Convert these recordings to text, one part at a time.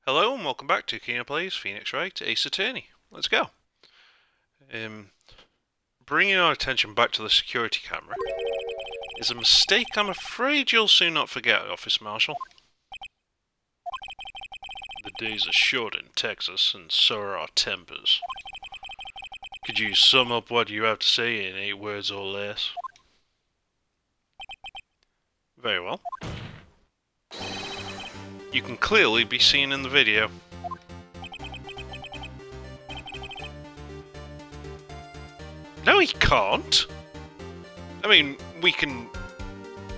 Hello and welcome back to Kino-Plays, Phoenix Wright, Ace Attorney. Let's go. Bringing our attention back to the security camera is a mistake I'm afraid you'll soon not forget, Officer Marshal. The days are short in Texas, and so are our tempers. Could you sum up what you have to say in 8 words or less? Very well. You can clearly be seen in the video. No, he can't! I mean, we can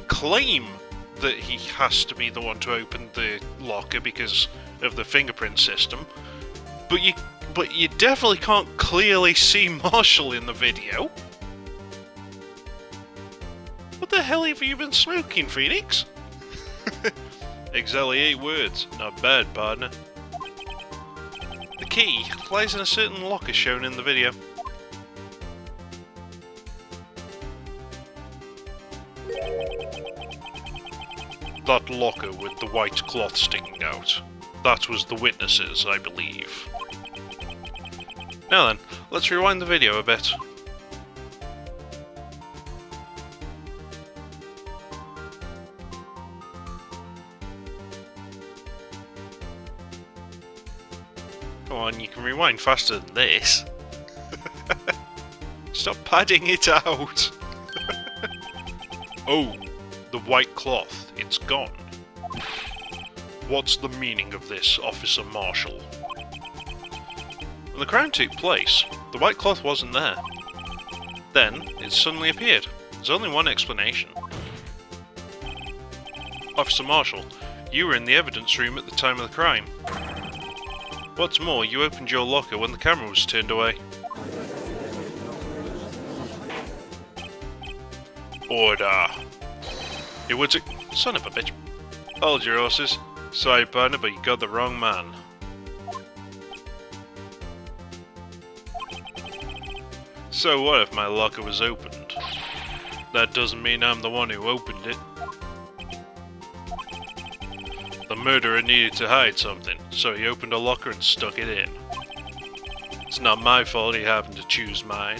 claim that he has to be the one to open the locker because of the fingerprint system, but you definitely can't clearly see Marshall in the video. What the hell have you been smoking, Phoenix? Exactly 8 words. Not bad, partner. The key lies in a certain locker shown in the video. That locker with the white cloth sticking out. That was the witnesses, I believe. Now then, let's rewind the video a bit. Come on, you can rewind faster than this. Stop padding it out. Oh, the white cloth, it's gone. What's the meaning of this, Officer Marshall? When the crime took place, the white cloth wasn't there. Then, it suddenly appeared. There's only one explanation. Officer Marshall, you were in the evidence room at the time of the crime. What's more, you opened your locker when the camera was turned away. Order. It was a... Son of a bitch. Hold your horses. Sorry, partner, but you got the wrong man. So what if my locker was opened? That doesn't mean I'm the one who opened it. The murderer needed to hide something, so he opened a locker and stuck it in. It's not my fault he happened to choose mine.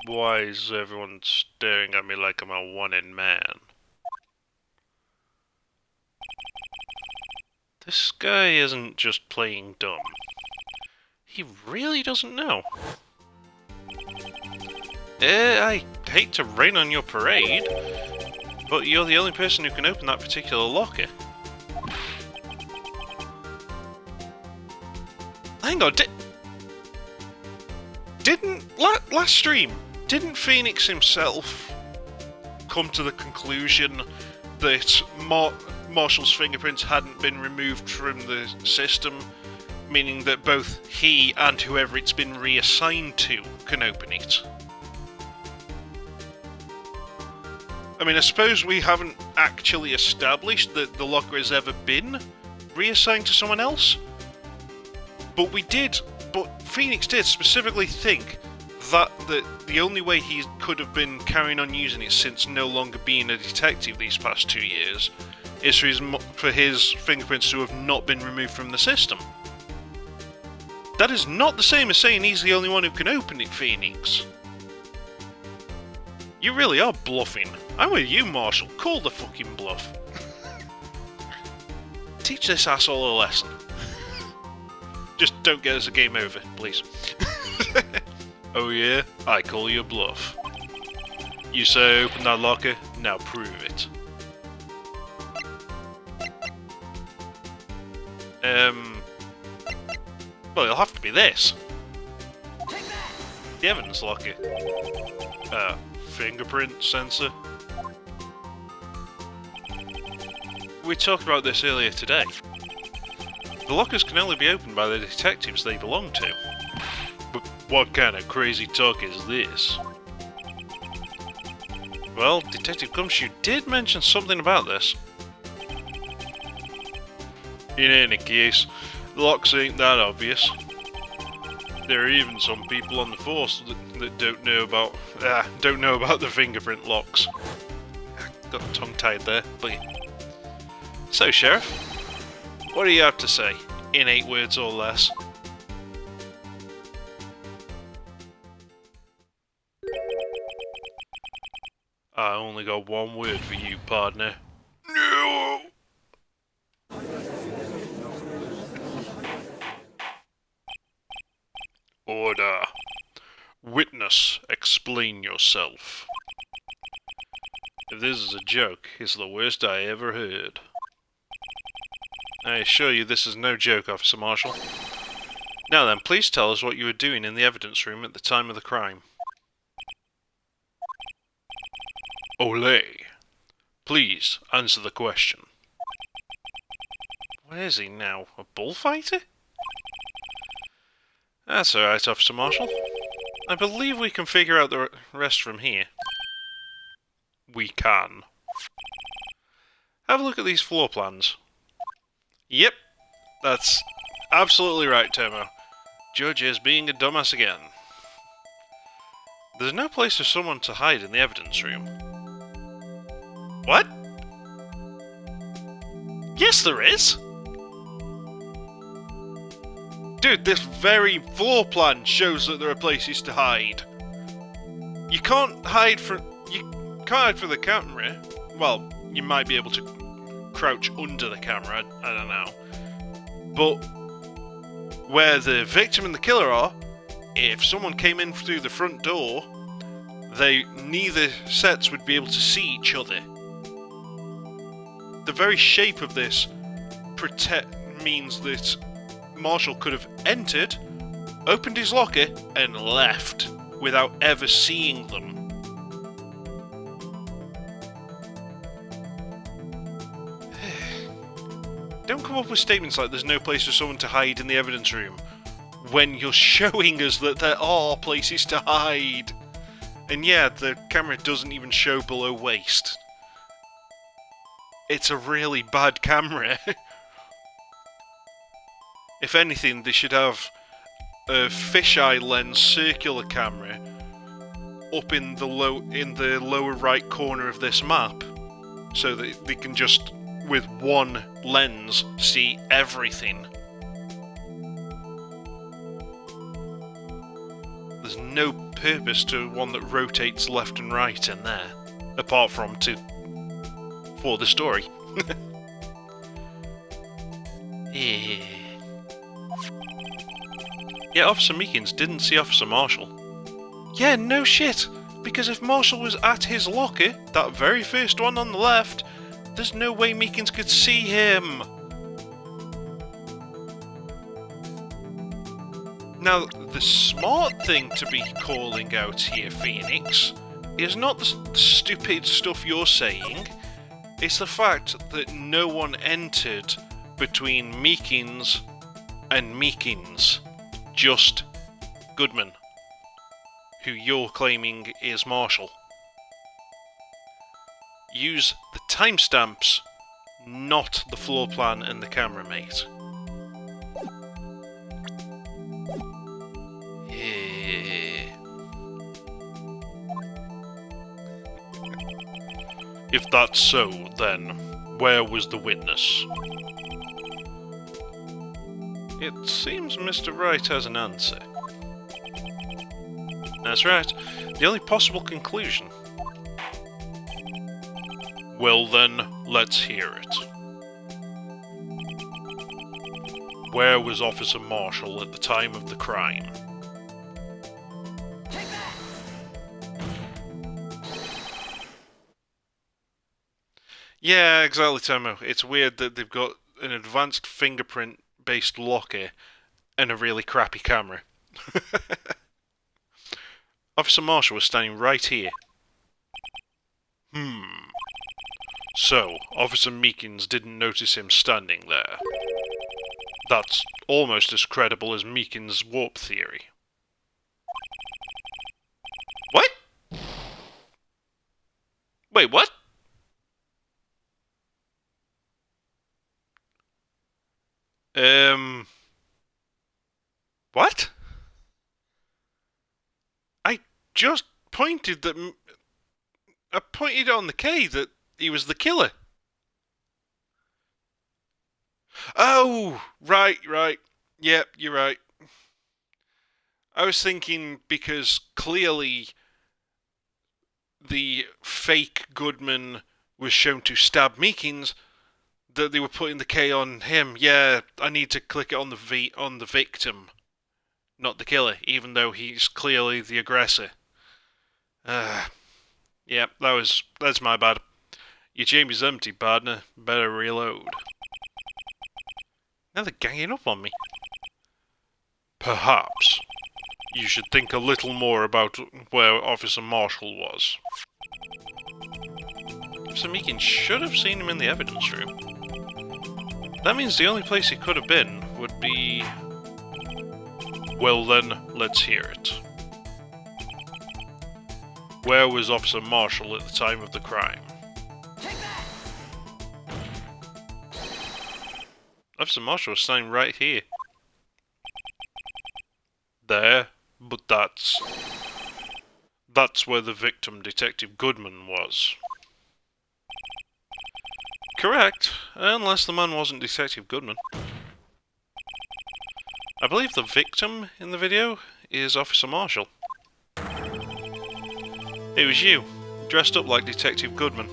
Why is everyone staring at me like I'm a wanted man? This guy isn't just playing dumb. He really doesn't know. I hate to rain on your parade, but you're the only person who can open that particular locker. Hang on, last stream, didn't Phoenix himself come to the conclusion that Marshall's fingerprints hadn't been removed from the system, meaning that both he and whoever it's been reassigned to can open it? I mean, I suppose we haven't actually established that the locker has ever been reassigned to someone else, but Phoenix did specifically think that the only way he could have been carrying on using it since no longer being a detective these past 2 years is for his fingerprints to have not been removed from the system. That is not the same as saying he's the only one who can open it, Phoenix. You really are bluffing. I'm with you, Marshall. Call the fucking bluff. Teach this asshole a lesson. Just don't get us a game over, please. Oh yeah? I call you bluff. You say open that locker, now prove it. Well, it'll have to be this. The evidence locker. Fingerprint sensor. We talked about this earlier today. The lockers can only be opened by the detectives they belong to. But what kind of crazy talk is this? Well, Detective Gumshoe did mention something about this. In any case, locks ain't that obvious. There are even some people on the force that don't know about the fingerprint locks. Got tongue-tied there, but So, Sheriff, what do you have to say, in 8 words or less? I only got 1 word for you, partner. No! Order. Witness, explain yourself. If this is a joke, it's the worst I ever heard. I assure you this is no joke, Officer Marshall. Now then, please tell us what you were doing in the evidence room at the time of the crime. Olé. Please, answer the question. Where is he now? A bullfighter? That's alright, Officer Marshall. I believe we can figure out the rest from here. We can. Have a look at these floor plans. Yep, that's absolutely right, Tomo. Judge is being a dumbass again. There's no place for someone to hide in the evidence room. What? Yes, there is! Dude, this very floor plan shows that there are places to hide. You can't hide from the camera. Well, you might be able to crouch under the camera, I don't know. But where the victim and the killer are, if someone came in through the front door, neither sets would be able to see each other. The very shape of this means that Marshall could have entered, opened his locker, and left without ever seeing them. Don't come up with statements like there's no place for someone to hide in the evidence room when you're showing us that there are places to hide. And yeah, the camera doesn't even show below waist. It's a really bad camera. If anything, they should have a fisheye lens circular camera up in the lower right corner of this map, so that they can just, with one lens, see everything. There's no purpose to one that rotates left and right in there, apart from for the story. Yeah, Officer Meekins didn't see Officer Marshall. Yeah, no shit, because if Marshall was at his locker, that very first one on the left, there's no way Meekins could see him. Now, the smart thing to be calling out here, Phoenix, is not the stupid stuff you're saying, it's the fact that no one entered between Meekins and Meekins. Just Goodman, who you're claiming is Marshall. Use the timestamps, not the floor plan and the camera, mate. If that's so, then where was the witness? It seems Mr. Wright has an answer. That's right, the only possible conclusion. Well then, let's hear it. Where was Officer Marshall at the time of the crime? Yeah, exactly, Tomo. It's weird that they've got an advanced fingerprint-based locker and a really crappy camera. Officer Marshall was standing right here. So, Officer Meekins didn't notice him standing there. That's almost as credible as Meekins' warp theory. What? Wait, what? What? I just pointed that... I pointed on the K that he was the killer. Oh! Right. Yep, you're right. I was thinking because clearly the fake Goodman was shown to stab Meekins, that they were putting the K on him. Yeah, I need to click it on the victim, not the killer, even though he's clearly the aggressor. Yeah, that's my bad. Your chamber's empty, partner. Better reload. Now they're ganging up on me. Perhaps you should think a little more about where Officer Marshall was. Officer Meekins should have seen him in the evidence room. That means the only place he could have been would be... Well then, let's hear it. Where was Officer Marshall at the time of the crime? Officer Marshall was standing right here. There, but that's where the victim, Detective Goodman, was. Correct, unless the man wasn't Detective Goodman. I believe the victim in the video is Officer Marshall. It was you, dressed up like Detective Goodman.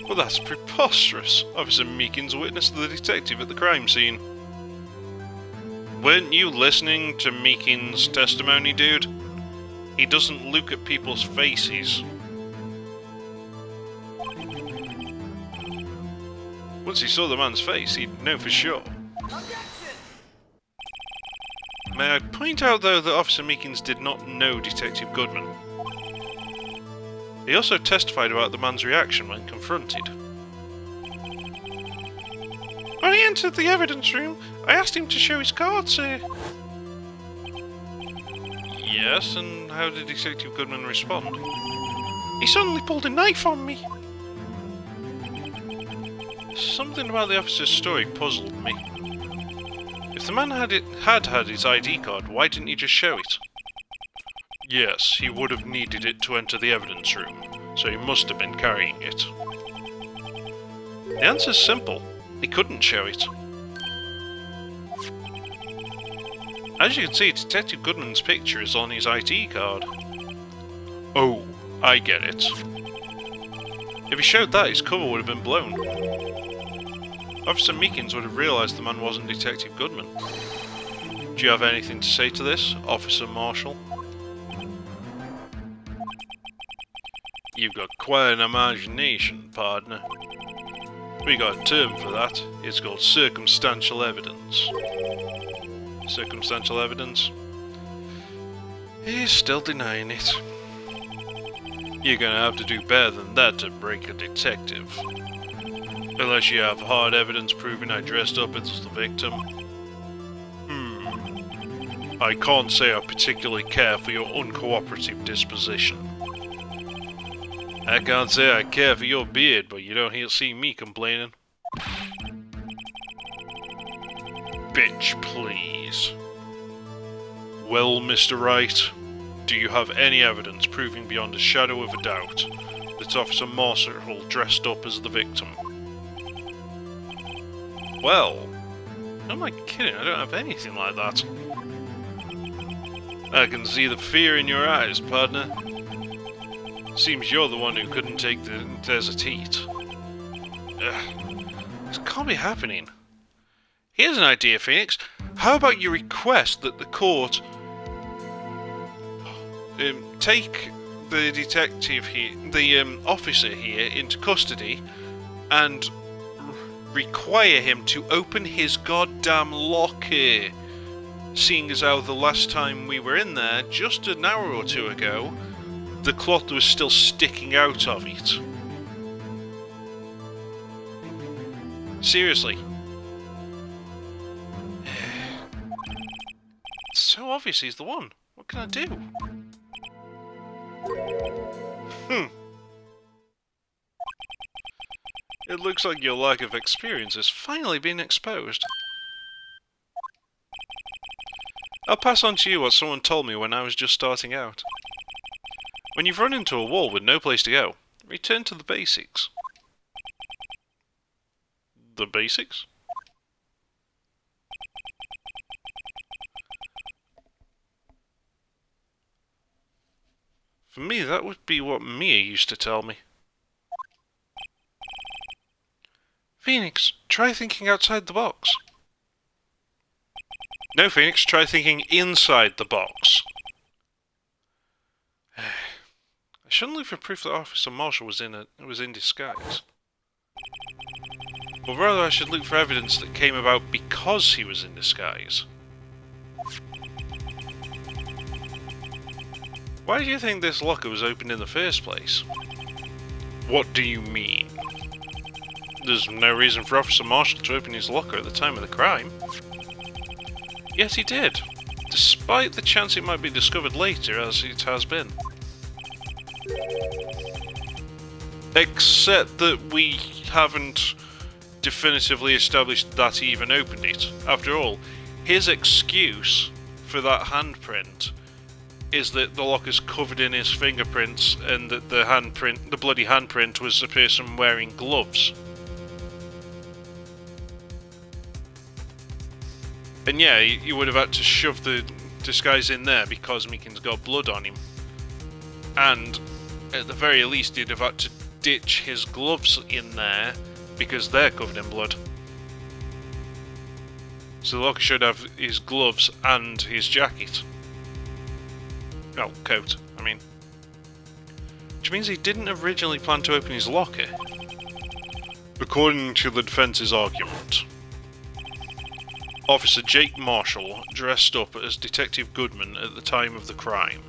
Well, that's preposterous. Officer Meekins witnessed the detective at the crime scene. Weren't you listening to Meekins' testimony, dude? He doesn't look at people's faces. Once he saw the man's face, he'd know for sure. May I point out, though, that Officer Meekins did not know Detective Goodman. He also testified about the man's reaction when confronted. When he entered the evidence room, I asked him to show his card, sir. Yes, and how did Detective Goodman respond? He suddenly pulled a knife on me. Something about the officer's story puzzled me. If the man had his ID card, why didn't he just show it? Yes, he would have needed it to enter the evidence room, so he must have been carrying it. The answer's simple. He couldn't show it. As you can see, Detective Goodman's picture is on his ID card. Oh, I get it. If he showed that, his cover would have been blown. Officer Meekins would have realised the man wasn't Detective Goodman. Do you have anything to say to this, Officer Marshall? You've got quite an imagination, partner. We got a term for that. It's called circumstantial evidence. Circumstantial evidence? He's still denying it. You're gonna have to do better than that to break a detective. Unless you have hard evidence proving I dressed up as the victim. I can't say I particularly care for your uncooperative disposition. I can't say I care for your beard, but you don't see me complaining. Bitch, please. Well, Mr. Wright, do you have any evidence proving beyond a shadow of a doubt that Officer Marshall dressed up as the victim? Well, who am I kidding? I don't have anything like that. I can see the fear in your eyes, partner. Seems you're the one who couldn't take the desert heat. This can't be happening. Here's an idea, Phoenix. How about you request that the court take the detective here, the officer here, into custody and require him to open his goddamn locker, seeing as how the last time we were in there, just an hour or two ago, the cloth was still sticking out of it. Seriously. It's so obvious he's the one. What can I do? It looks like your lack of experience has finally been exposed. I'll pass on to you what someone told me when I was just starting out. When you've run into a wall with no place to go, return to the basics. the basics. For me, that would be what Mia used to tell me. Phoenix, try thinking outside the box. No, Phoenix, try thinking inside the box. I shouldn't look for proof that Officer Marshall was in disguise. But rather I should look for evidence that came about because he was in disguise. Why do you think this locker was opened in the first place? What do you mean? There's no reason for Officer Marshall to open his locker at the time of the crime. Yet he did, despite the chance it might be discovered later, as it has been. Except that we haven't definitively established that he even opened it. After all, his excuse for that handprint is that the locker's covered in his fingerprints and that the bloody handprint was a person wearing gloves. And yeah, you would have had to shove the disguise in there because Meekin's got blood on him. And at the very least, he'd have had to ditch his gloves in there because they're covered in blood. So the locker should have his gloves and his jacket. Well, coat, I mean. Which means he didn't originally plan to open his locker. According to the defence's argument, Officer Jake Marshall dressed up as Detective Goodman at the time of the crime.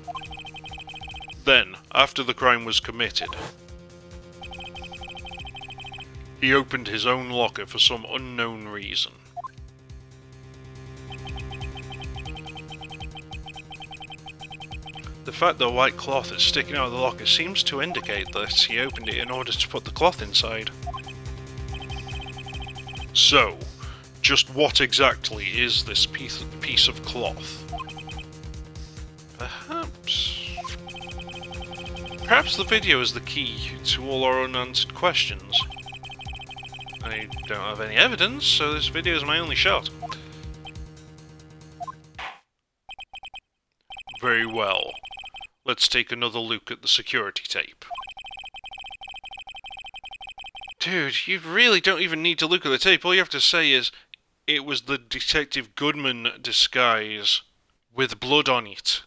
Then, after the crime was committed, he opened his own locker for some unknown reason. The fact that white cloth is sticking out of the locker seems to indicate that he opened it in order to put the cloth inside. So, just what exactly is this piece of cloth? Perhaps the video is the key to all our unanswered questions. I don't have any evidence, so this video is my only shot. Very well. Let's take another look at the security tape. Dude, you really don't even need to look at the tape. All you have to say is, it was the Detective Goodman disguise with blood on it.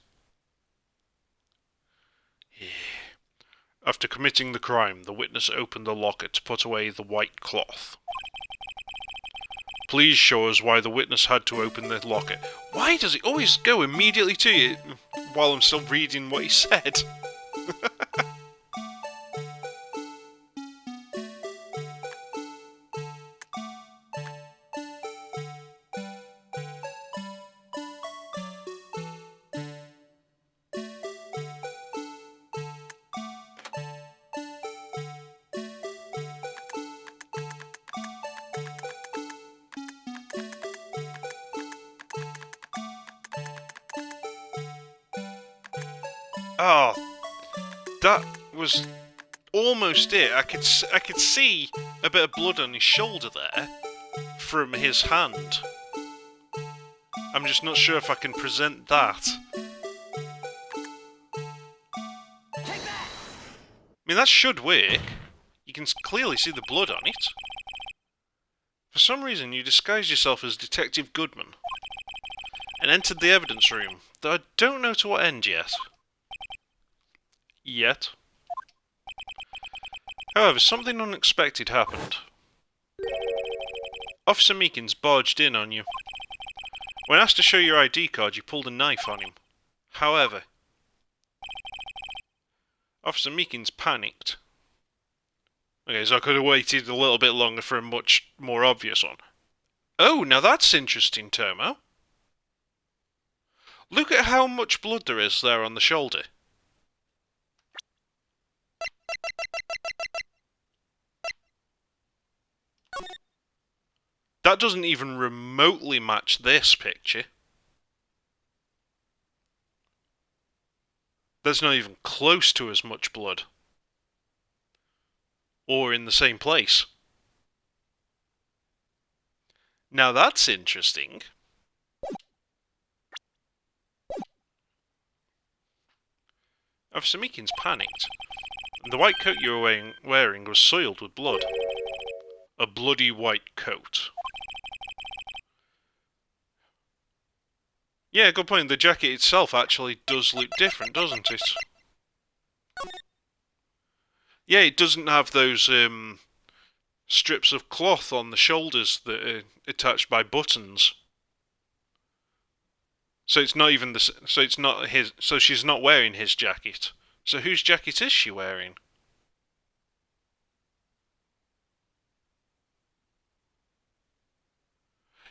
Yeah. After committing the crime, the witness opened the locker to put away the white cloth. Please show us why the witness had to open the locker. Why does it always go immediately to you while I'm still reading what he said? Oh, that was almost it. I could see a bit of blood on his shoulder there from his hand. I'm just not sure if I can present that. Take that! I mean, that should work. You can clearly see the blood on it. For some reason, you disguised yourself as Detective Goodman and entered the evidence room, though I don't know to what end yet. However, something unexpected happened. Officer Meekins barged in on you. When asked to show your ID card, you pulled a knife on him. However, Officer Meekins panicked. Okay, so I could have waited a little bit longer for a much more obvious one. Oh, now that's interesting, Tomo. Look at how much blood there is there on the shoulder. That doesn't even remotely match this picture. There's not even close to as much blood. Or in the same place. Now that's interesting. Officer Meekins panicked. The white coat you were wearing was soiled with blood. A bloody white coat. Yeah, good point. The jacket itself actually does look different, doesn't it? Yeah, it doesn't have those strips of cloth on the shoulders that are attached by buttons. So it's not even the. So it's not his. So she's not wearing his jacket. So whose jacket is she wearing?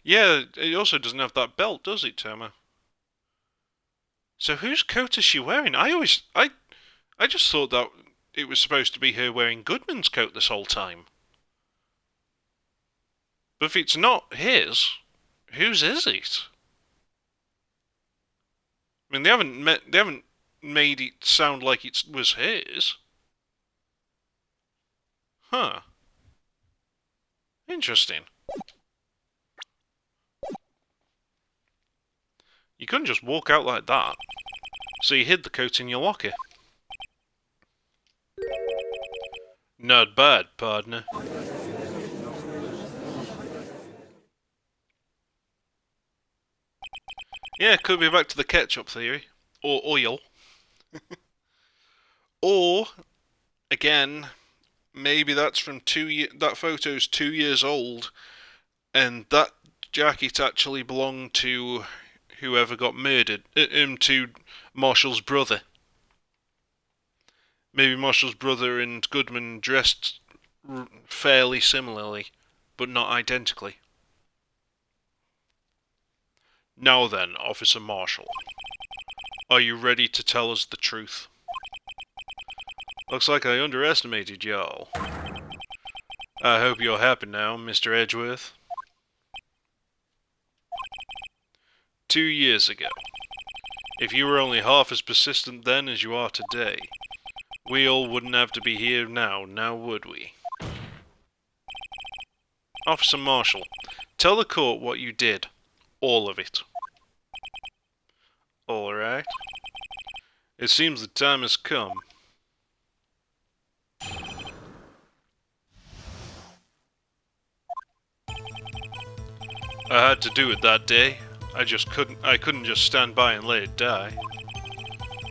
Yeah, it also doesn't have that belt, does it, Toma? So whose coat is she wearing? I just thought that it was supposed to be her wearing Goodman's coat this whole time. But if it's not his, whose is it? I mean, they haven't made it sound like it was his. Huh. Interesting. You couldn't just walk out like that. So you hid the coat in your locker. Not bad, partner. Yeah, could be back to the ketchup theory. Or oil. Or, again, maybe that's from that photo's 2 years old, and that jacket actually belonged to whoever got murdered, to Marshall's brother. Maybe Marshall's brother and Goodman dressed fairly similarly, but not identically. Now then, Officer Marshall, are you ready to tell us the truth? Looks like I underestimated y'all. I hope you're happy now, Mr. Edgeworth. 2 years ago. If you were only half as persistent then as you are today, we all wouldn't have to be here now would we? Officer Marshall, tell the court what you did. All of it. Alright. It seems the time has come. I had to do it that day. I couldn't just stand by and let it die.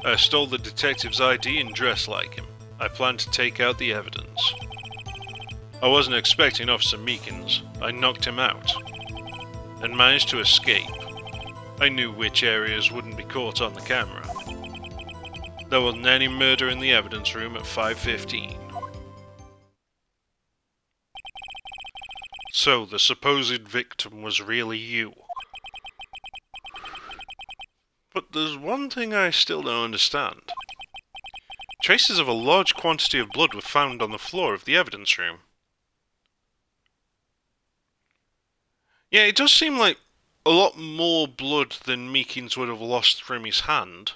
I stole the detective's ID and dressed like him. I planned to take out the evidence. I wasn't expecting Officer Meekins. I knocked him out and managed to escape. I knew which areas wouldn't be caught on the camera. There wasn't any murder in the evidence room at 5:15. So the supposed victim was really you. But there's one thing I still don't understand. Traces of a large quantity of blood were found on the floor of the evidence room. Yeah, it does seem like a lot more blood than Meekins would have lost from his hand.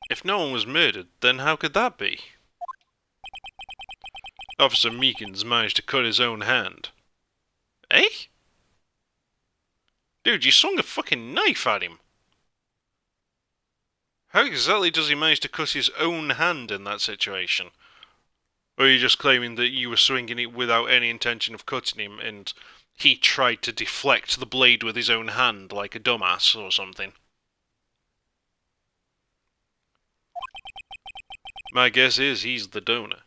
If no one was murdered, then how could that be? Officer Meekins managed to cut his own hand. Eh? Dude, you swung a fucking knife at him. How exactly does he manage to cut his own hand in that situation? Or are you just claiming that you were swinging it without any intention of cutting him and he tried to deflect the blade with his own hand like a dumbass or something? My guess is he's the donor.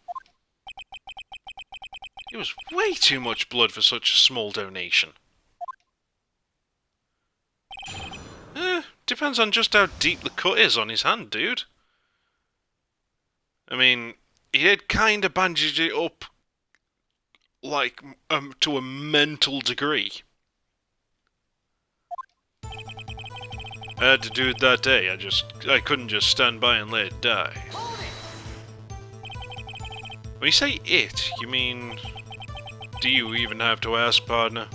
It was way too much blood for such a small donation. Depends on just how deep the cut is on his hand, dude. I mean, he had kinda bandaged it up, like, to a mental degree. I had to do it that day, I couldn't just stand by and let it die. When you say it, you mean... Do you even have to ask, partner?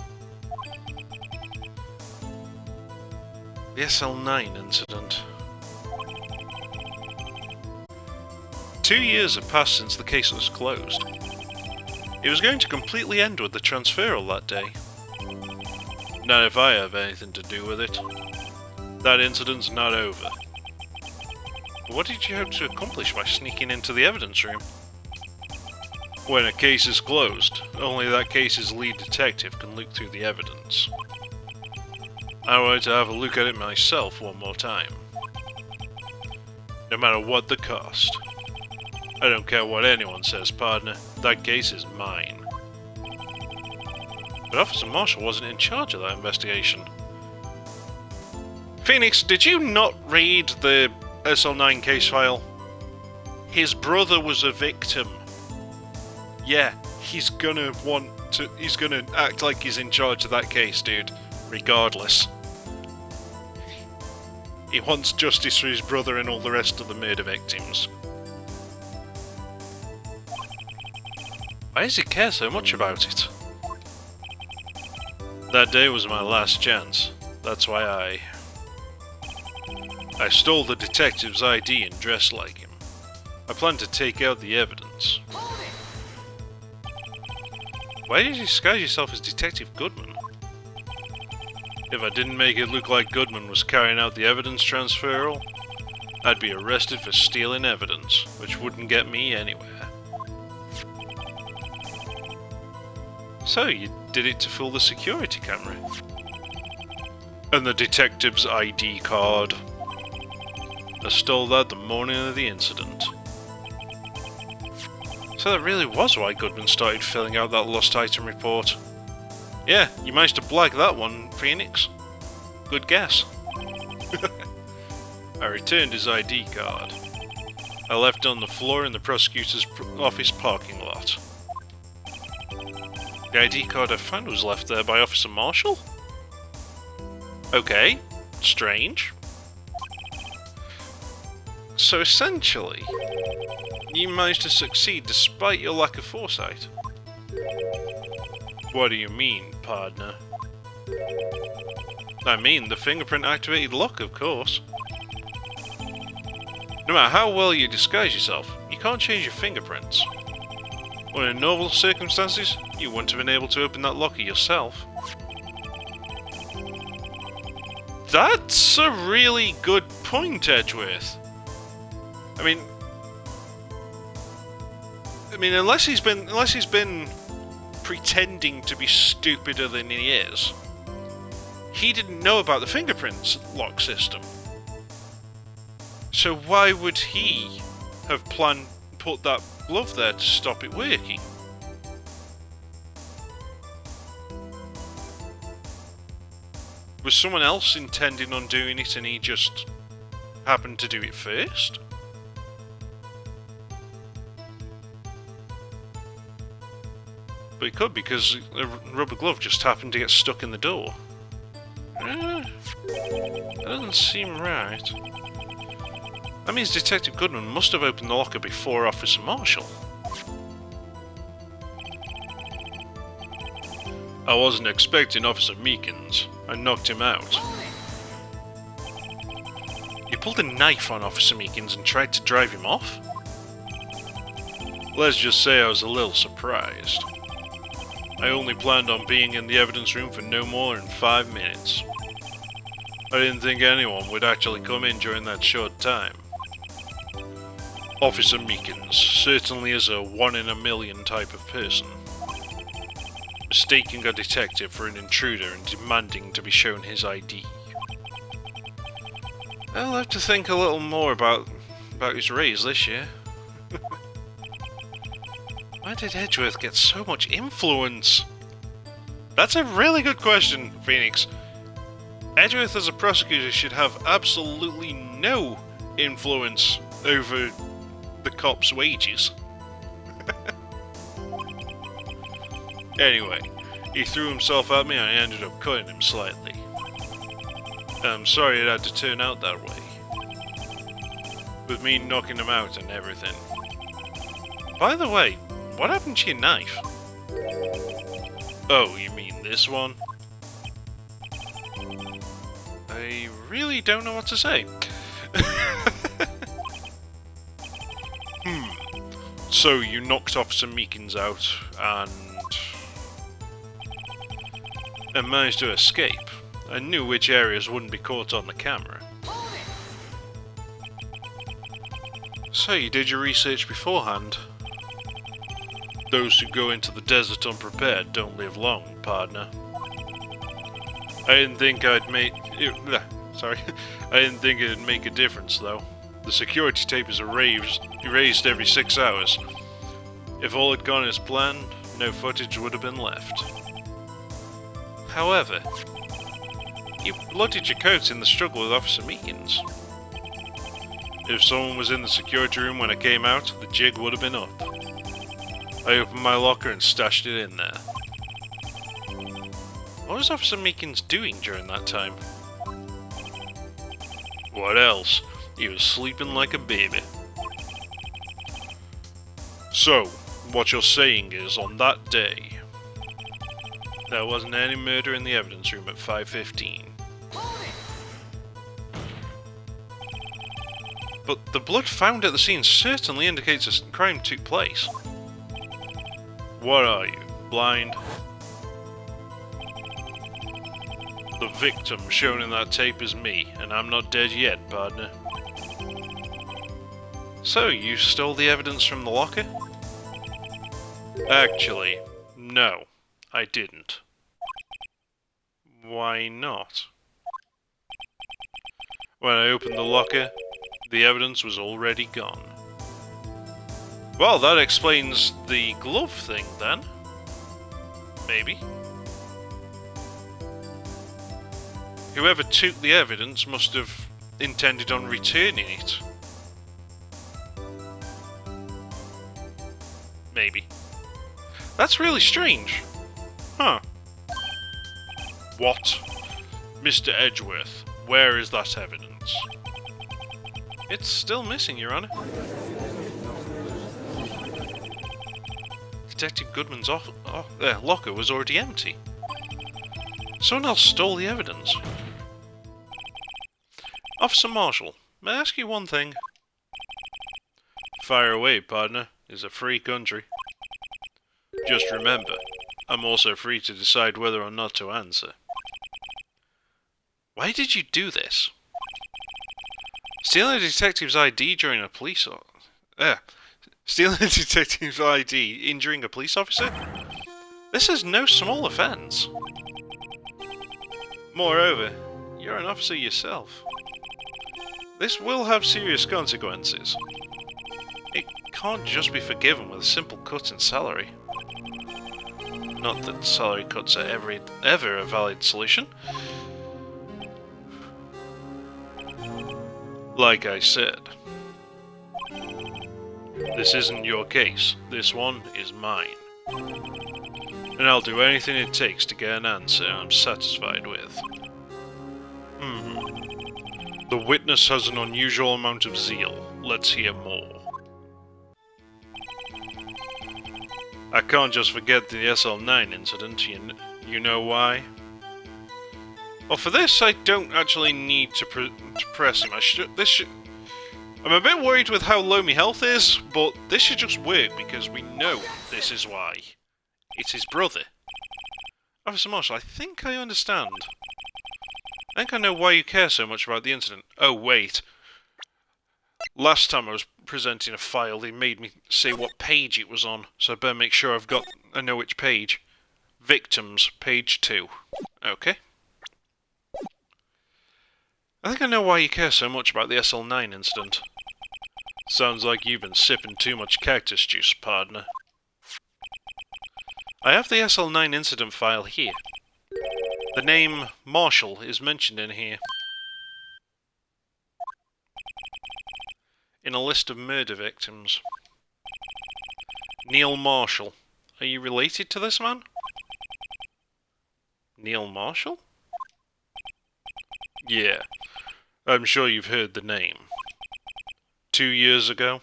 The SL9 incident. 2 years have passed since the case was closed. It was going to completely end with the transferal that day. Not if I have anything to do with it. That incident's not over. But what did you hope to accomplish by sneaking into the evidence room? When a case is closed, only that case's lead detective can look through the evidence. I wanted to have a look at it myself one more time. No matter what the cost. I don't care what anyone says, partner. That case is mine. But Officer Marshall wasn't in charge of that investigation. Phoenix, did you not read the SL9 case file? His brother was a victim. Yeah, he's gonna act like he's in charge of that case, dude. Regardless. He wants justice for his brother and all the rest of the murder victims. Why does he care so much about it? That day was my last chance. That's why I stole the detective's ID and dressed like him. I planned to take out the evidence. Why did you disguise yourself as Detective Goodman? If I didn't make it look like Goodman was carrying out the evidence transferal, I'd be arrested for stealing evidence, which wouldn't get me anywhere. So, you did it to fool the security camera? And the detective's ID card. I stole that the morning of the incident. So that really was why Goodman started filling out that lost item report. Yeah, you managed to blag that one, Phoenix. Good guess. I returned his ID card. I left it on the floor in the prosecutor's office parking lot. The ID card I found was left there by Officer Marshall? Okay, strange. So essentially, you managed to succeed despite your lack of foresight. What do you mean, partner? I mean the fingerprint-activated lock, of course. No matter how well you disguise yourself, you can't change your fingerprints. Well, in normal circumstances, you wouldn't have been able to open that locker yourself. That's a really good point, Edgeworth. I mean, unless he's been pretending to be stupider than he is, he didn't know about the fingerprints lock system. So why would he have put that glove there to stop it working? Was someone else intending on doing it and he just happened to do it first? But it could, because the rubber glove just happened to get stuck in the door. That doesn't seem right. That means Detective Goodman must have opened the locker before Officer Marshall. I wasn't expecting Officer Meekins. I knocked him out. You pulled a knife on Officer Meekins and tried to drive him off? Let's just say I was a little surprised. I only planned on being in the evidence room for no more than 5 minutes. I didn't think anyone would actually come in during that short time. Officer Meekins certainly is a one-in-a-million type of person. Mistaking a detective for an intruder and demanding to be shown his ID. I'll have to think a little more about his raise this year. Why did Edgeworth get so much influence? That's a really good question, Phoenix. Edgeworth as a prosecutor should have absolutely no influence over the cops' wages. Anyway, he threw himself at me and I ended up cutting him slightly. I'm sorry it had to turn out that way. With me knocking him out and everything. By the way, what happened to your knife? Oh, you mean this one? I really don't know what to say. So you knocked Officer Meekins out and managed to escape. I knew which areas wouldn't be caught on the camera. Hold it! So you did your research beforehand. Those who go into the desert unprepared don't live long, partner. I didn't think I'd make... Sorry. I didn't think it'd make a difference, though. The security tape is erased every 6 hours. If all had gone as planned, no footage would have been left. However, you bloodied your coat in the struggle with Officer Meekins. If someone was in the security room when I came out, the jig would have been up. I opened my locker and stashed it in there. What was Officer Meekins doing during that time? What else? He was sleeping like a baby. So, what you're saying is, on that day, there wasn't any murder in the evidence room at 5:15. Hold it! But the blood found at the scene certainly indicates a crime took place. What are you, blind? The victim shown in that tape is me, and I'm not dead yet, partner. So, you stole the evidence from the locker? Actually, no, I didn't. Why not? When I opened the locker, the evidence was already gone. Well, that explains the glove thing, then. Maybe. Whoever took the evidence must have intended on returning it. Maybe. That's really strange. Huh. What? Mr. Edgeworth, where is that evidence? It's still missing, Your Honor. Detective Goodman's locker was already empty. Someone else stole the evidence. Officer Marshall, may I ask you one thing? Fire away, partner. It's a free country. Just remember, I'm also free to decide whether or not to answer. Why did you do this? Stealing a detective's ID during a police... Stealing a detective's ID injuring a police officer? This is no small offence. Moreover, you're an officer yourself. This will have serious consequences. It can't just be forgiven with a simple cut in salary. Not that salary cuts are ever a valid solution. Like I said, this isn't your case. This one is mine. And I'll do anything it takes to get an answer I'm satisfied with. The witness has an unusual amount of zeal. Let's hear more. I can't just forget the SL9 incident, you know why? Well, for this, I don't actually need to press him. I'm a bit worried with how low my health is, but this should just work because we know this is why. It's his brother. Officer Marshall, I think I understand. I think I know why you care so much about the incident. Oh, wait. Last time I was presenting a file, they made me say what page it was on, so I better make sure I know which page. Victims, page 2. Okay. I think I know why you care so much about the SL9 incident. Sounds like you've been sipping too much cactus juice, partner. I have the SL9 incident file here. The name Marshall is mentioned in here. In a list of murder victims. Neil Marshall. Are you related to this man? Neil Marshall? Yeah. I'm sure you've heard the name. 2 years ago,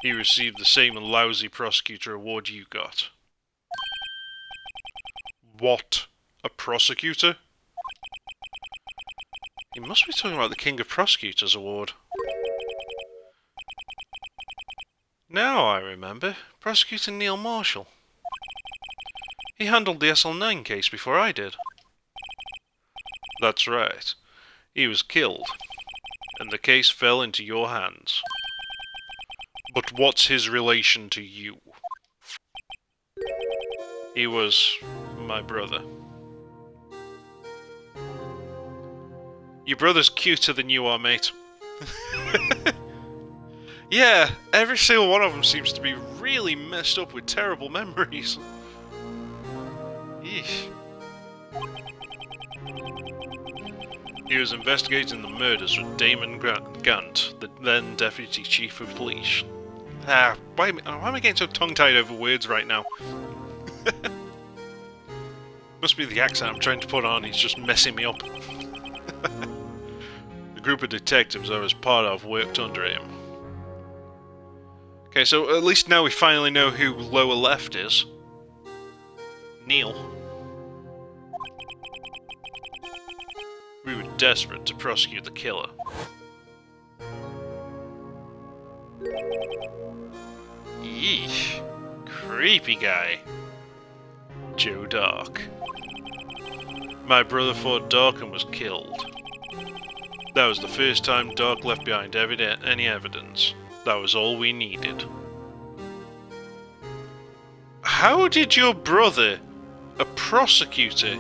he received the same lousy prosecutor award you got. What? A prosecutor? He must be talking about the King of Prosecutors award. Now I remember. Prosecutor Neil Marshall. He handled the SL9 case before I did. That's right. He was killed, and the case fell into your hands. But what's his relation to you? He was my brother. Your brother's cuter than you are, mate. Yeah, every single one of them seems to be really messed up with terrible memories. Eesh. He was investigating the murders with Damon Gant, the then Deputy Chief of Police. Why am I getting so tongue-tied over words right now? Must be the accent I'm trying to put on, he's just messing me up. The group of detectives I was part of worked under him. Okay, so at least now we finally know who lower left is. Neil. We were desperate to prosecute the killer. Yeesh. Creepy guy. Joe Dark. My brother fought Dark and was killed. That was the first time Dark left behind any evidence. That was all we needed. How did your brother, a prosecutor,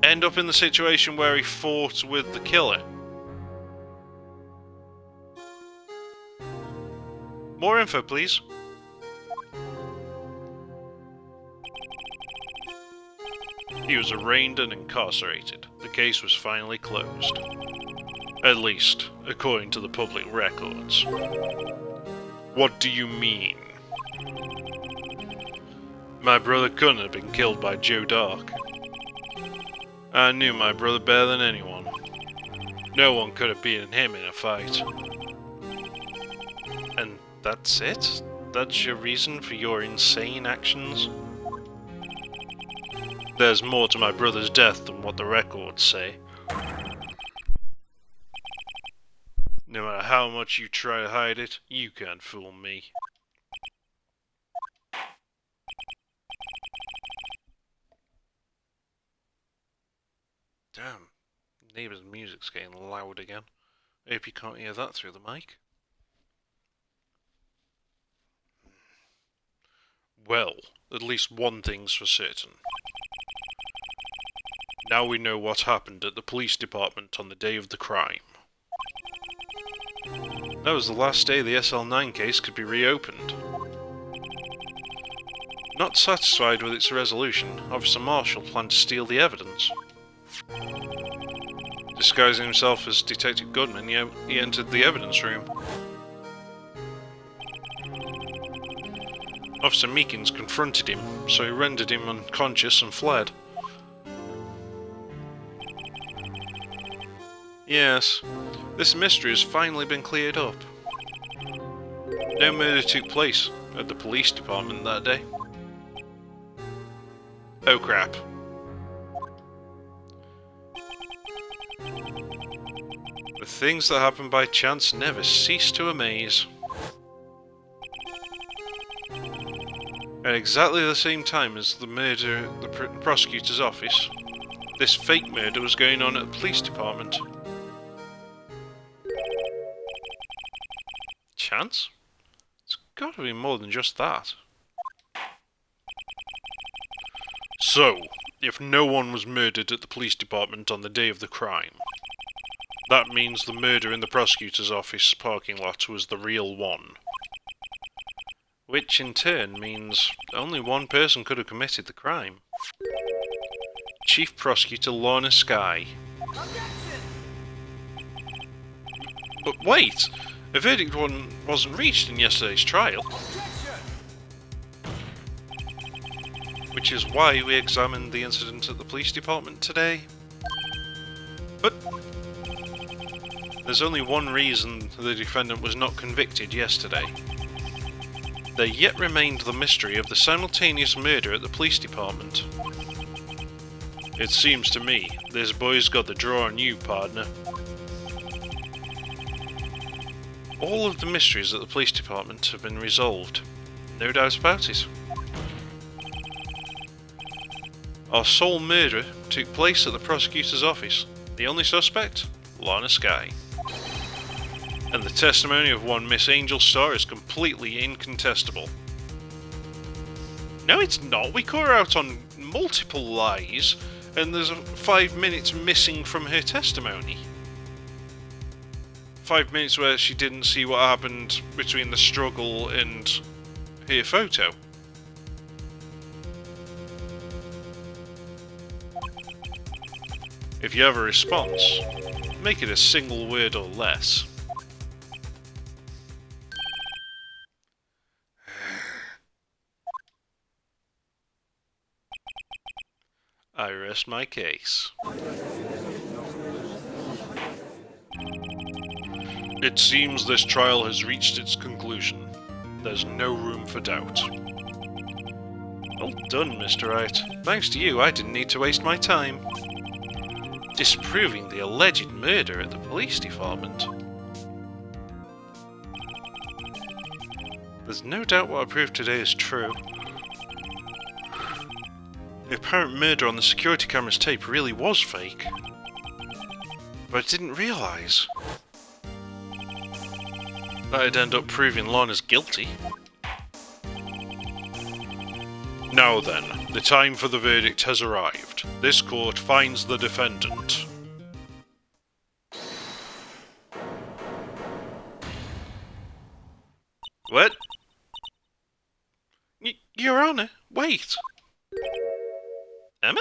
end up in the situation where he fought with the killer? More info, please. He was arraigned and incarcerated. The case was finally closed. At least, according to the public records. What do you mean? My brother couldn't have been killed by Joe Dark. I knew my brother better than anyone. No one could have beaten him in a fight. And that's it? That's your reason for your insane actions? There's more to my brother's death than what the records say. No matter how much you try to hide it, you can't fool me. Damn, neighbour's music's getting loud again. I hope you can't hear that through the mic. Well, at least one thing's for certain. Now we know what happened at the police department on the day of the crime. That was the last day the SL9 case could be reopened. Not satisfied with its resolution, Officer Marshall planned to steal the evidence. Disguising himself as Detective Goodman, he entered the evidence room. Officer Meekins confronted him, so he rendered him unconscious and fled. Yes, this mystery has finally been cleared up. No murder took place at the police department that day. Oh crap. The things that happen by chance never cease to amaze. At exactly the same time as the murder at the prosecutor's office, this fake murder was going on at the police department. Chance? It's gotta be more than just that. So, if no one was murdered at the police department on the day of the crime, that means the murder in the prosecutor's office parking lot was the real one. Which in turn means only one person could have committed the crime. Chief Prosecutor Lorna Skye. But wait! A verdict wasn't reached in yesterday's trial. Which is why we examined the incident at the police department today. But there's only one reason the defendant was not convicted yesterday. There yet remained the mystery of the simultaneous murder at the police department. It seems to me this boy's got the draw on you, partner. All of the mysteries at the police department have been resolved. No doubt about it. Our sole murder took place at the prosecutor's office. The only suspect? Lana Skye. And the testimony of one Miss Angel Star is completely incontestable. No, it's not. We caught her out on multiple lies, and there's 5 minutes missing from her testimony. 5 minutes where she didn't see what happened between the struggle and her photo. If you have a response, make it a single word or less. I rest my case. It seems this trial has reached its conclusion. There's no room for doubt. Well done, Mr. Wright. Thanks to you, I didn't need to waste my time disproving the alleged murder at the police department. There's no doubt what I proved today is true. The apparent murder on the security camera's tape really was fake. But I didn't realise that I'd end up proving Lana's guilty. Now then, the time for the verdict has arrived. This court finds the defendant. What? Your Honour, wait. Emma?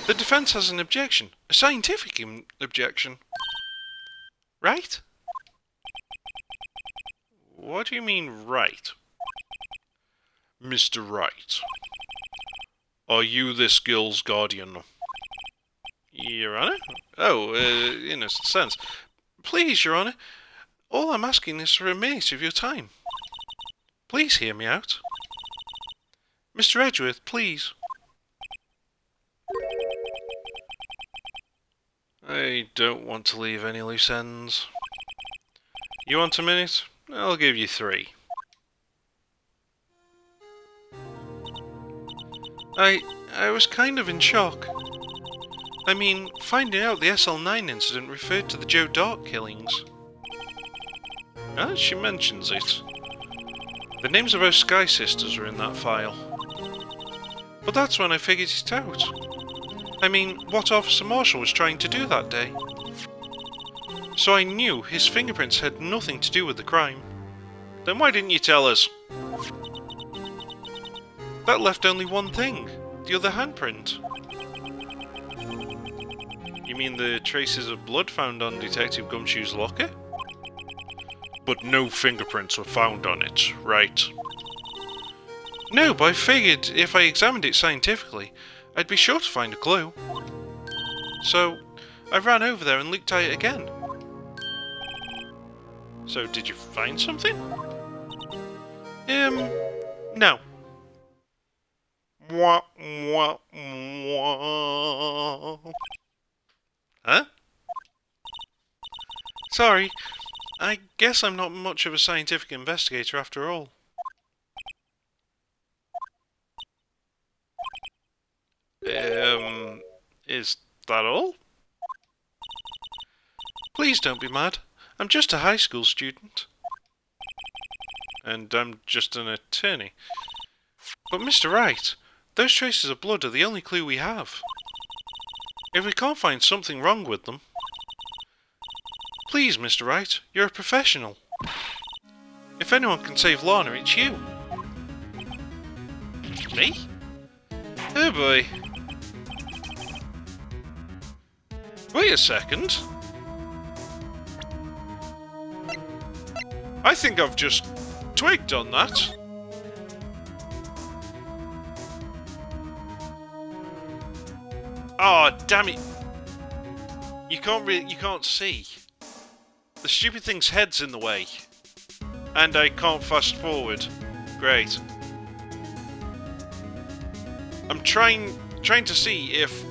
The defence has an objection. A scientific objection. Right? What do you mean, right? Mr. Wright, are you this girl's guardian? Your Honour? Oh, in a sense. Please, Your Honour, all I'm asking is for a minute of your time. Please hear me out. Mr. Edgeworth, please. I don't want to leave any loose ends. You want a minute? I'll give you 3. I was kind of in shock. I mean, finding out the SL9 incident referred to the Joe Dark killings. As she mentions it. The names of both Sky sisters were in that file. But that's when I figured it out. I mean, what Officer Marshall was trying to do that day. So I knew his fingerprints had nothing to do with the crime. Then why didn't you tell us? That left only one thing. The other handprint. You mean the traces of blood found on Detective Gumshoe's locker? But no fingerprints were found on it, right? No, but I figured if I examined it scientifically, I'd be sure to find a clue. So, I ran over there and looked at it again. So, did you find something? No. Wah, wah, wah. Huh? Sorry, I guess I'm not much of a scientific investigator after all. Is that all? Please don't be mad. I'm just a high school student. And I'm just an attorney. But Mr. Wright, those traces of blood are the only clue we have. If we can't find something wrong with them... Please, Mr. Wright, you're a professional. If anyone can save Lana, it's you. Me? Oh boy. Wait a second. I think I've just twigged on that. Oh, damn it. You can't see. The stupid thing's head's in the way. And I can't fast forward. Great. I'm trying to see if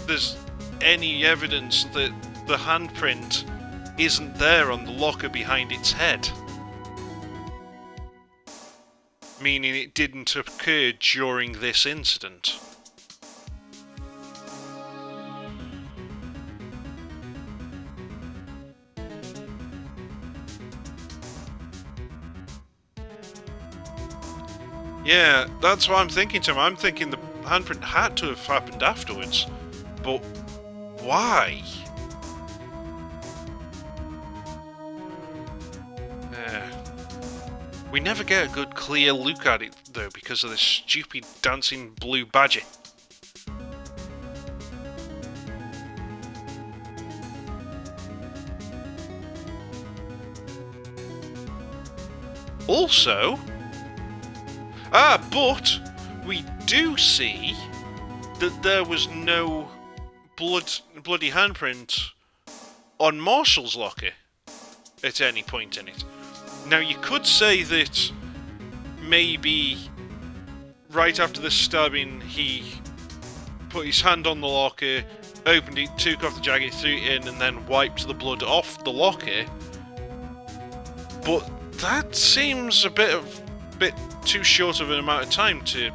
there's any evidence that the handprint isn't there on the locker behind its head. Meaning it didn't occur during this incident. Yeah, that's what I'm thinking, Tom. I'm thinking the handprint had to have happened afterwards. But why? We never get a good clear look at it, though, because of this stupid dancing blue badger. Also... but we do see that there was no bloody handprint on Marshall's locker at any point in it. Now, you could say that maybe right after the stabbing, he put his hand on the locker, opened it, took off the jacket, threw it in, and then wiped the blood off the locker. But that seems a bit too short of an amount of time to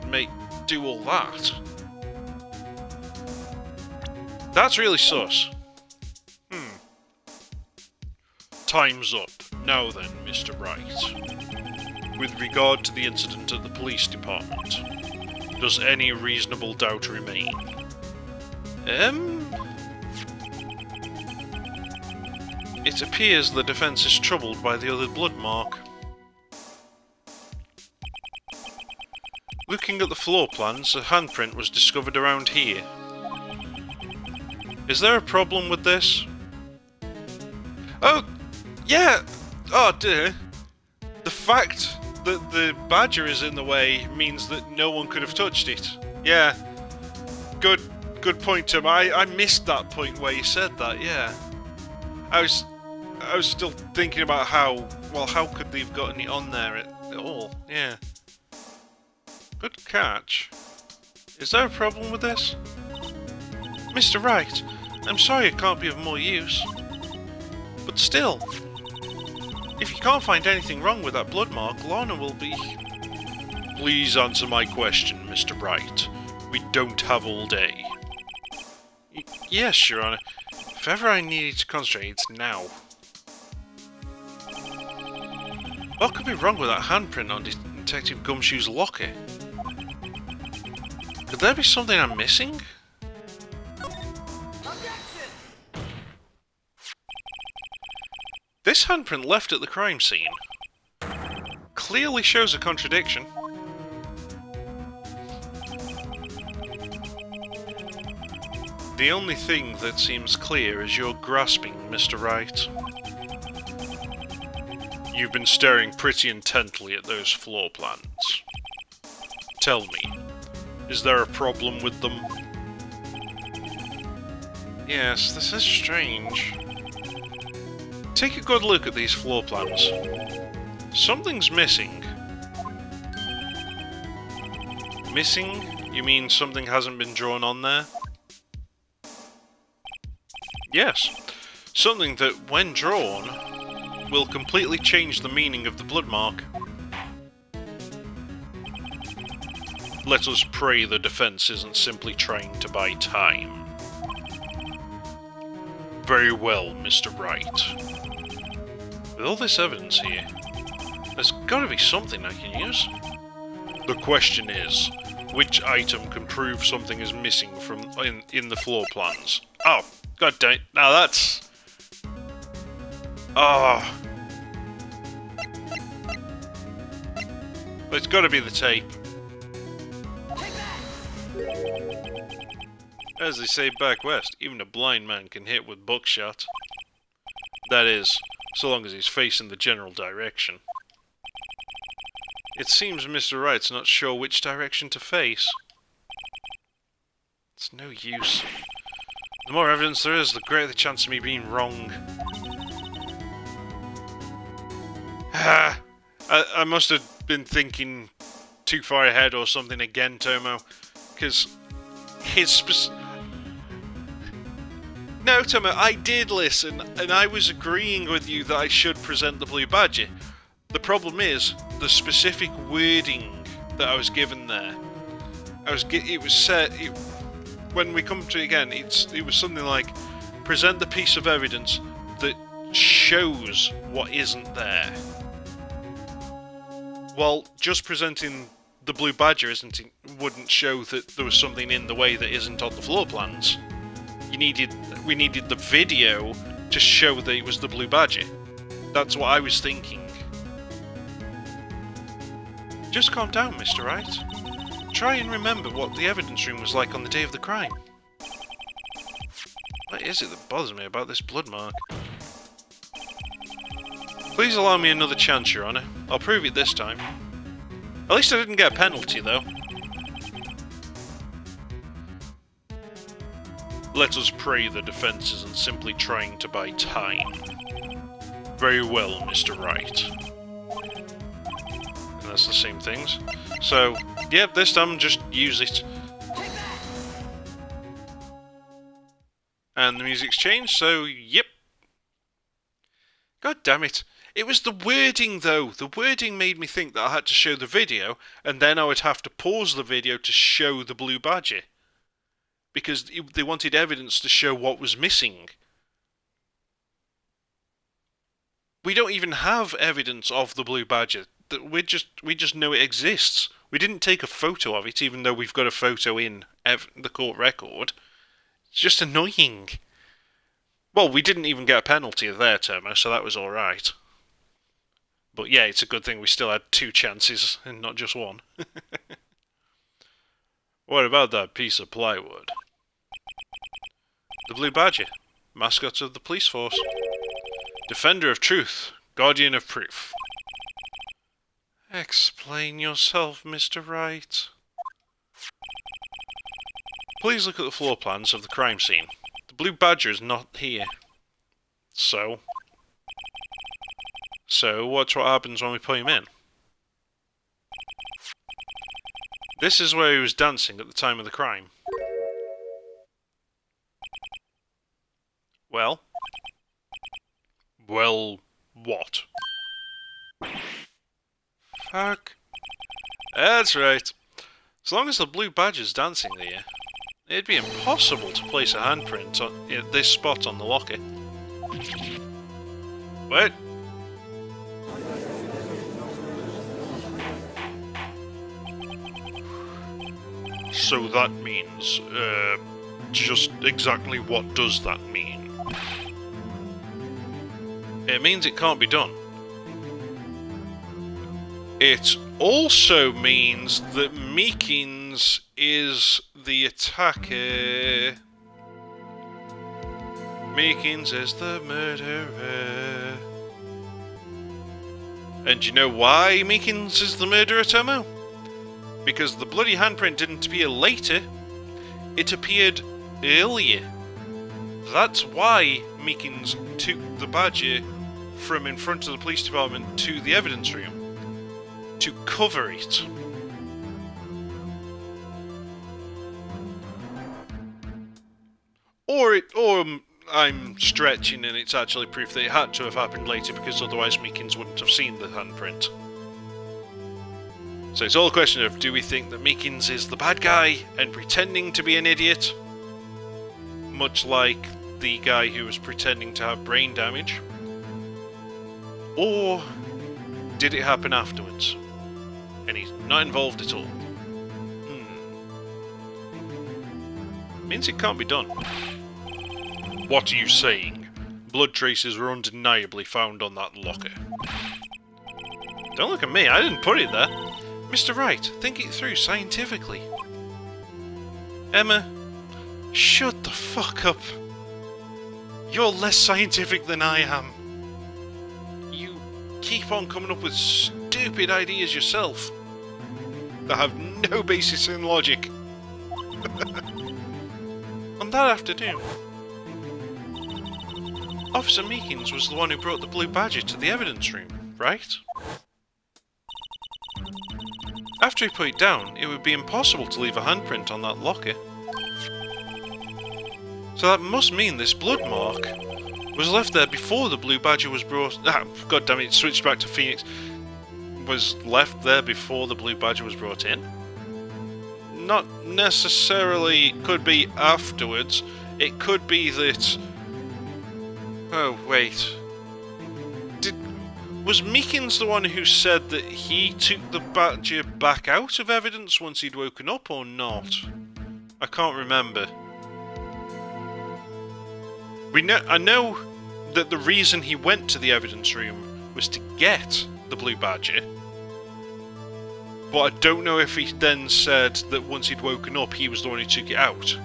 do all that. That's really sus. Time's up. Now then, Mr. Wright. With regard to the incident at the police department, does any reasonable doubt remain? It appears the defense is troubled by the other blood mark. Looking at the floor plans, a handprint was discovered around here. Is there a problem with this? Oh, yeah! Oh, duh. The fact that the badger is in the way means that no one could have touched it. Yeah. Good point, Tim. I missed that point where you said that, yeah. I was still thinking about how could they have gotten it on there at all, yeah. Good catch. Is there a problem with this? Mr. Wright, I'm sorry it can't be of more use. But still, if you can't find anything wrong with that blood mark, Lana will be... Please answer my question, Mr. Wright. We don't have all day. Yes, Your Honor. If ever I needed to concentrate, it's now. What could be wrong with that handprint on Detective Gumshoe's locker? Could there be something I'm missing? Objection! This handprint left at the crime scene clearly shows a contradiction. The only thing that seems clear is your grasping, Mr. Wright. You've been staring pretty intently at those floor plans. Tell me, is there a problem with them? Yes, this is strange. Take a good look at these floor plans. Something's missing. Missing? You mean something hasn't been drawn on there? Yes, something that, when drawn, will completely change the meaning of the blood mark. Let us pray the defense isn't simply trying to buy time. Very well, Mr. Wright. With all this evidence here, there's gotta be something I can use. The question is, which item can prove something is missing from in the floor plans? Oh, god damn it. Now that's... Oh. It's gotta be the tape. As they say back west, even a blind man can hit with buckshot. That is, so long as he's facing the general direction. It seems Mr. Wright's not sure which direction to face. It's no use. The more evidence there is, the greater the chance of me being wrong. I must have been thinking too far ahead or something again, Tomo. Because his No, Tomo, I did listen, and I was agreeing with you that I should present the blue badge. The problem is the specific wording that I was given there. It was said when we come to it again. It was something like present the piece of evidence that shows what isn't there. Well, just presenting the blue badger wouldn't show that there was something in the way that isn't on the floor plans. We needed the video to show that it was the blue badger. That's what I was thinking. Just calm down, Mr. Wright. Try and remember what the evidence room was like on the day of the crime. What is it that bothers me about this blood mark? Please allow me another chance, Your Honor. I'll prove it this time. At least I didn't get a penalty, though. Let us pray the defense isn't simply trying to buy time. Very well, Mr. Wright. And that's the same things. So, yep, this time just use it. And the music's changed, so yep. God damn it. It was the wording, though. The wording made me think that I had to show the video, and then I would have to pause the video to show the blue badger. Because they wanted evidence to show what was missing. We don't even have evidence of the blue badger. We just know it exists. We didn't take a photo of it, even though we've got a photo in the court record. It's just annoying. Well, we didn't even get a penalty there, Tomo, so that was alright. But yeah, it's a good thing we still had 2 chances, and not just 1. What about that piece of plywood? The blue badger, mascot of the police force. Defender of truth, guardian of proof. Explain yourself, Mr. Wright. Please look at the floor plans of the crime scene. The blue badger is not here. So watch what happens when we put him in. This is where he was dancing at the time of the crime. Well? Well, what? Fuck. That's right. As long as the blue badger's dancing there, it'd be impossible to place a handprint at this spot on the locker. What? So that means, just exactly what does that mean? It means it can't be done. It also means that Meekins is the attacker. Meekins is the murderer. And do you know why Meekins is the murderer, Tomo? Because the bloody handprint didn't appear later, it appeared earlier. That's why Meekins took the badger from in front of the police department to the evidence room. To cover it. Or I'm stretching and it's actually proof that it had to have happened later because otherwise Meekins wouldn't have seen the handprint. So it's all a question of, do we think that Meekins is the bad guy and pretending to be an idiot? Much like the guy who was pretending to have brain damage? Or did it happen afterwards? And he's not involved at all. Means it can't be done. What are you saying? Blood traces were undeniably found on that locker. Don't look at me, I didn't put it there. Mr. Wright, think it through scientifically. Emma, shut the fuck up. You're less scientific than I am. You keep on coming up with stupid ideas yourself that have no basis in logic. On that afternoon, Officer Meekins was the one who brought the blue badger to the evidence room, right? After he put it down, it would be impossible to leave a handprint on that locker. So that must mean this blood mark was left there before the blue badger was brought... Ah, God damn it, switched back to Phoenix. Was left there before the blue badger was brought in? Not necessarily. Could be afterwards. It could be that... Oh, wait. Was Meekins the one who said that he took the badger back out of evidence once he'd woken up, or not? I can't remember. I know that the reason he went to the evidence room was to get the blue badger, but I don't know if he then said that once he'd woken up, he was the one who took it out.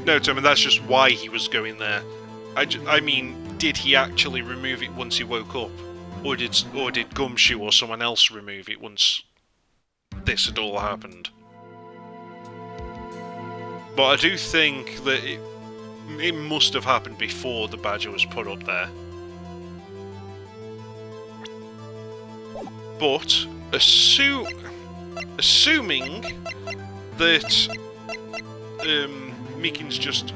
No, Tommy, that's just why he was going there. I mean, did he actually remove it once he woke up? Or did Gumshoe or someone else remove it once this had all happened? But I do think that it must have happened before the badger was put up there. But, assuming that Meekins just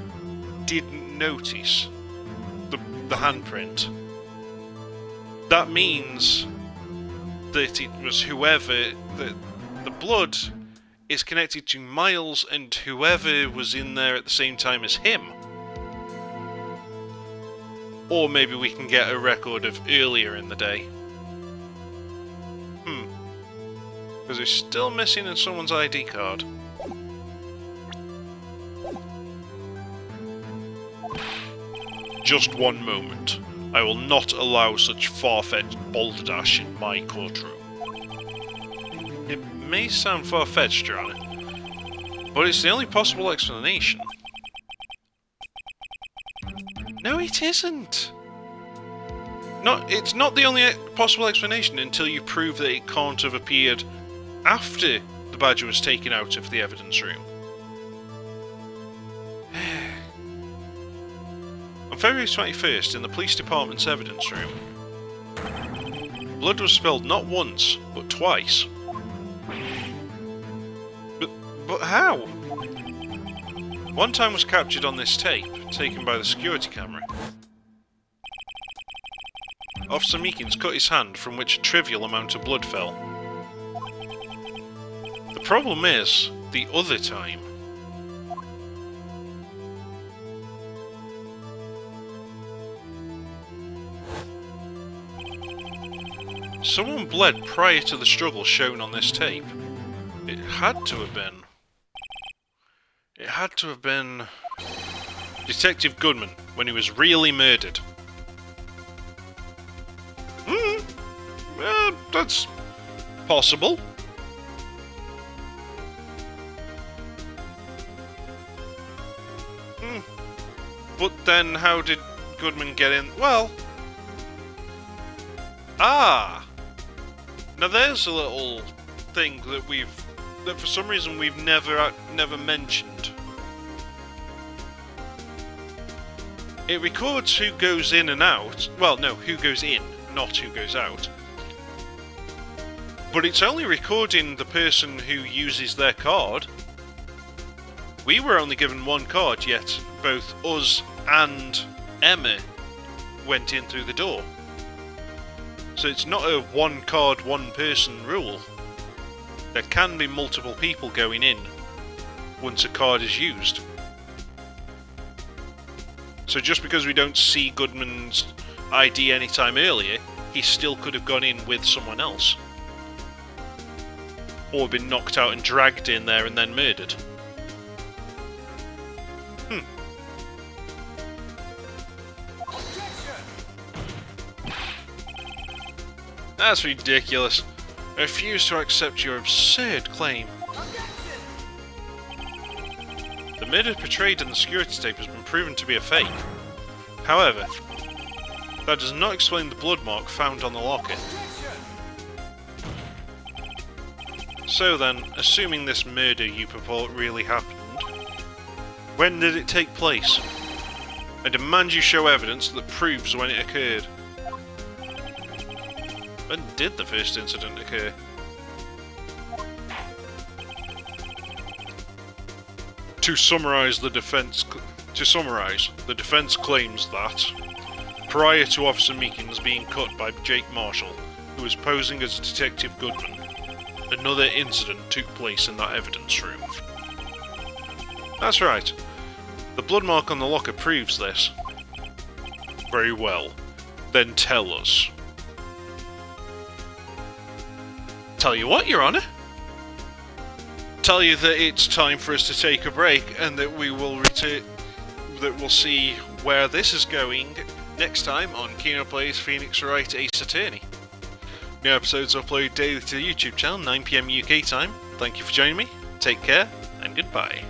didn't notice the handprint, that means that it was whoever... the blood is connected to Miles and whoever was in there at the same time as him. Or maybe we can get a record of earlier in the day. Because it's still missing in someone's ID card. Just one moment. I will not allow such far-fetched balderdash in my courtroom. It may sound far-fetched, Your Honor, but it's the only possible explanation. No, it isn't! It's not the only possible explanation until you prove that it can't have appeared after the badger was taken out of the evidence room. On February 21st, in the police department's evidence room, blood was spilled not once, but twice. But how? One time was captured on this tape, taken by the security camera. Officer Meekins cut his hand, from which a trivial amount of blood fell. The problem is, the other time. Someone bled prior to the struggle shown on this tape. It had to have been... Detective Goodman, when he was really murdered. That's possible. But then how did Goodman get in? Well... Now there's a little thing that for some reason we've never mentioned. It records who goes in and out. Well, no, who goes in, not who goes out. But it's only recording the person who uses their card. We were only given one card, yet both us and Emma went in through the door. So it's not a one card, one person rule. There can be multiple people going in once a card is used. So just because we don't see Goodman's ID any time earlier, he still could have gone in with someone else. Or been knocked out and dragged in there and then murdered. That's ridiculous. I refuse to accept your absurd claim. The murder portrayed in the security tape has been proven to be a fake. However, that does not explain the blood mark found on the locker. So then, assuming this murder you purport really happened, when did it take place? I demand you show evidence that proves when it occurred. When did the first incident occur? To summarise, the defence claims that prior to Officer Meekins being cut by Jake Marshall, who was posing as Detective Goodman, another incident took place in that evidence room. That's right. The blood mark on the locker proves this. Very well. Then tell us. Tell you what, Your Honour. Tell you that it's time for us to take a break, and that we will we'll see where this is going next time on Kino-Plays Phoenix Wright Ace Attorney. New episodes are uploaded daily to the YouTube channel, 9 PM UK time. Thank you for joining me, take care, and goodbye.